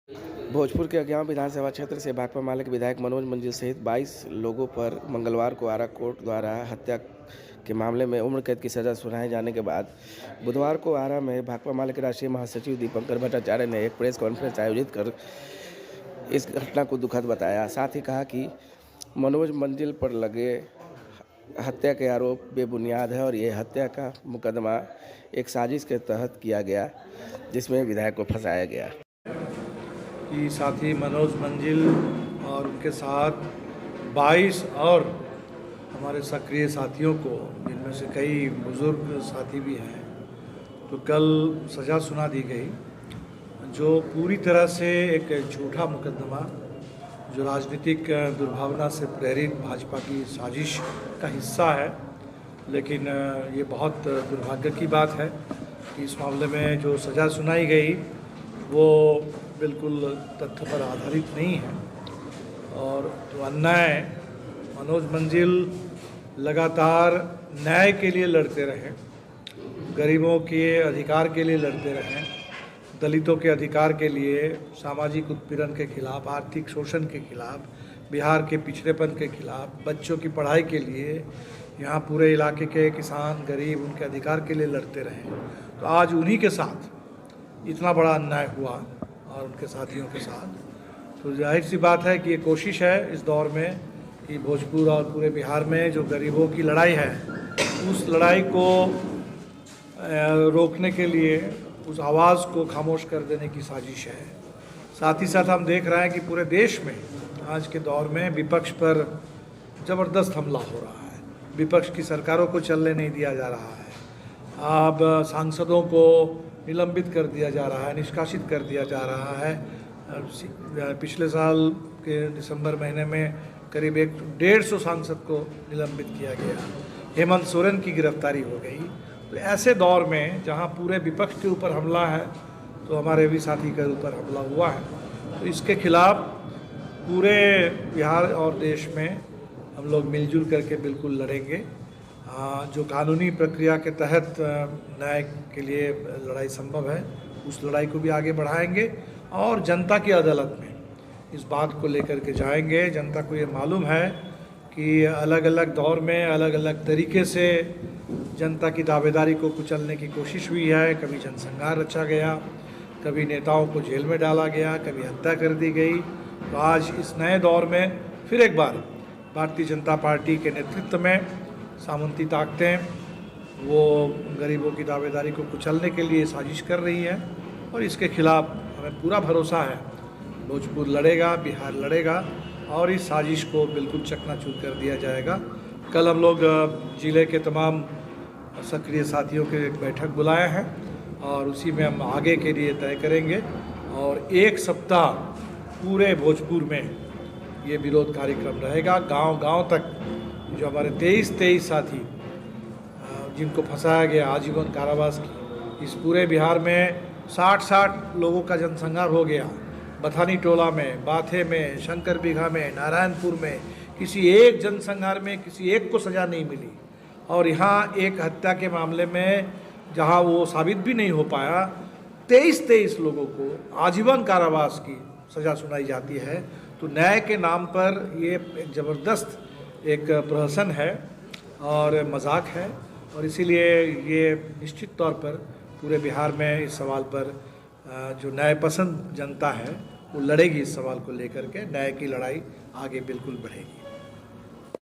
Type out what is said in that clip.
भोजपुर के अगिआंव विधानसभा क्षेत्र से भाकपा माले के विधायक मनोज मंजिल सहित 22 लोगों पर मंगलवार को आरा कोर्ट द्वारा हत्या के मामले में उम्र कैद की सजा सुनाए जाने के बाद बुधवार को आरा में भाकपा माले के राष्ट्रीय महासचिव दीपंकर भट्टाचार्य ने एक प्रेस कॉन्फ्रेंस आयोजित कर इस घटना को दुखद बताया। साथ ही कहा कि मनोज मंजिल पर लगे हत्या के आरोप बेबुनियाद है और ये हत्या का मुकदमा एक साजिश के तहत किया गया जिसमें विधायक को फंसाया गया। कि साथी मनोज मंजिल और उनके साथ 22 और हमारे सक्रिय साथियों को, जिनमें से कई बुज़ुर्ग साथी भी हैं, तो कल सज़ा सुना दी गई, जो पूरी तरह से एक झूठा मुकदमा, जो राजनीतिक दुर्भावना से प्रेरित भाजपा की साजिश का हिस्सा है। लेकिन ये बहुत दुर्भाग्य की बात है कि इस मामले में जो सज़ा सुनाई गई वो बिल्कुल तथ्य पर आधारित नहीं है। और जो अन्याय, मनोज मंजिल लगातार न्याय के लिए लड़ते रहे, गरीबों के अधिकार के लिए लड़ते रहे, दलितों के अधिकार के लिए, सामाजिक उत्पीड़न के खिलाफ, आर्थिक शोषण के खिलाफ, बिहार के पिछड़ेपन के खिलाफ, बच्चों की पढ़ाई के लिए, यहाँ पूरे इलाके के किसान गरीब उनके अधिकार के लिए लड़ते रहे। तो आज उन्हीं के साथ इतना बड़ा अन्याय हुआ और उनके साथियों के साथ, तो जाहिर सी बात है कि ये कोशिश है इस दौर में कि भोजपुर और पूरे बिहार में जो गरीबों की लड़ाई है, उस लड़ाई को रोकने के लिए, उस आवाज़ को खामोश कर देने की साजिश है। साथ ही साथ हम देख रहे हैं कि पूरे देश में आज के दौर में विपक्ष पर ज़बरदस्त हमला हो रहा है। विपक्ष की सरकारों को चलने नहीं दिया जा रहा है। अब सांसदों को निलंबित कर दिया जा रहा है, निष्कासित कर दिया जा रहा है। पिछले साल के दिसंबर महीने में करीब 150 सांसद को निलंबित किया गया। हेमंत सोरेन की गिरफ्तारी हो गई। तो ऐसे दौर में जहां पूरे विपक्ष के ऊपर हमला है, तो हमारे भी साथी के ऊपर हमला हुआ है। तो इसके खिलाफ पूरे बिहार और देश में हम लोग मिलजुल करके बिल्कुल लड़ेंगे। जो कानूनी प्रक्रिया के तहत न्याय के लिए लड़ाई संभव है, उस लड़ाई को भी आगे बढ़ाएंगे और जनता की अदालत में इस बात को लेकर के जाएंगे। जनता को ये मालूम है कि अलग अलग दौर में अलग अलग तरीके से जनता की दावेदारी को कुचलने की कोशिश हुई है। कभी जनसंहार रचा गया, कभी नेताओं को जेल में डाला गया, कभी हत्या कर दी गई। तो आज इस नए दौर में फिर एक बार भारतीय जनता पार्टी के नेतृत्व में सामंती ताकतें वो गरीबों की दावेदारी को कुचलने के लिए साजिश कर रही है और इसके खिलाफ हमें पूरा भरोसा है। भोजपुर लड़ेगा, बिहार लड़ेगा और इस साजिश को बिल्कुल चकनाचूर कर दिया जाएगा। कल हम लोग ज़िले के तमाम सक्रिय साथियों के एक बैठक बुलाए हैं और उसी में हम आगे के लिए तय करेंगे और एक सप्ताह पूरे भोजपुर में ये विरोध कार्यक्रम रहेगा। गांव-गांव तक जो हमारे 23 साथी जिनको फंसाया गया आजीवन कारावास की, इस पूरे बिहार में 60 लोगों का जनसंहार हो गया। बथानी टोला में, बाथे में, शंकर बिघा में, नारायणपुर में, किसी एक जनसंहार में किसी एक को सज़ा नहीं मिली। और यहाँ एक हत्या के मामले में जहाँ वो साबित भी नहीं हो पाया, 23 लोगों को आजीवन कारावास की सज़ा सुनाई जाती है। तो न्याय के नाम पर ये एक ज़बरदस्त एक प्रहसन है और मजाक है और इसीलिए ये निश्चित तौर पर पूरे बिहार में इस सवाल पर जो न्यायपसंद जनता है वो लड़ेगी। इस सवाल को लेकर के न्याय की लड़ाई आगे बिल्कुल बढ़ेगी।